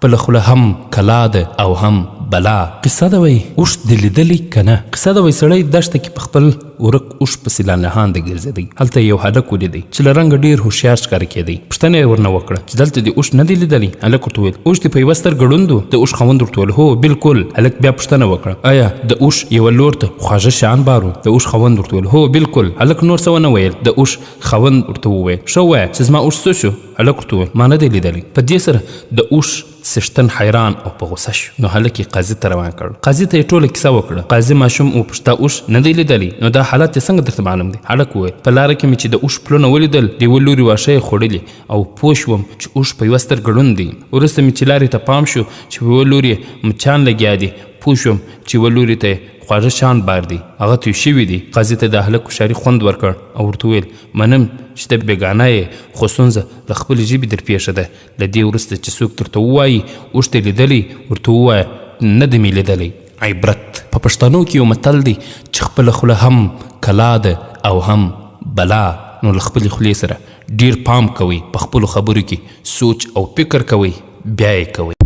خپله خوله هم کلا ده او هم بلا. قصه ده وایي اوښ دې لیدلی که نه؟ قصه ده وایي سړی دشته کې په خپل ورک اوښ پسې لالهانده ګرځېدی. هلته یو هلک ولیدی چې له رنګه ډېر هوښیار ښکاره کېدی. پوښتنه یې ورنه وکړه چې دلته دې اوښ نه دی لیدلی؟ هلک ورته وویل اوښ دې په یوه سترګه ړوند و؟ د اوښ خاوند ورته وویل هو بلکل. هلک بیا پوښتنه وکړه آیا د اوښ یوه لور ته خواږه شیان بار و؟ د اوښ خاوند ورته وویل هو بلکل. هلک نور څه ونه ویل. د اوښ خاوند ورته وویل ښه ووایه چې زما اوښ څه شو؟ هلک ورته وویل ما نه دی لیدلی. په دې سره د اوښ څښتن حیران او په غوسه شو. نو هلک یې قاضي ته روان کړ. قاضي ته یې ټوله کیسه وکړه. قاضي ماشوم وپوښته اوښ نه دی لیدلی؟ نو دا حالت یې څنګه درته معلوم دی؟ هلک وویل په لاره کې مې چې د اوښ پلونه ولیدل د یوه لوري واښه یې خوړلي او پوه شوم چې اوښ په یوه سترګه ړوند دی. وروسته مې چې لارې ته پام شو چې په یوه لوري مچان لګیا دي پوه شوم چې یوه لوري ته خواږه شیان بار دي هغه توی شوي دي. قاضي ته د هلک هوښیاري خوند ورکړ او ورته وویل منم چې ته بېګانه یې خو ستونزه له خپلې ژبې در پیښه ده. له دې وروسته چې څوک درته ووایي اوښ دې لیدلی ورته ووایه نه دې مې لیدلی. عبرت په پښتنو کې یو متل دی چې خپله خوله هم کلا ده او هم بلا. نو له خپلې خولې سره ډیر پام کوئ. په خپلو خبرو کې سوچ او فکر کوئ بیا یې کوئ.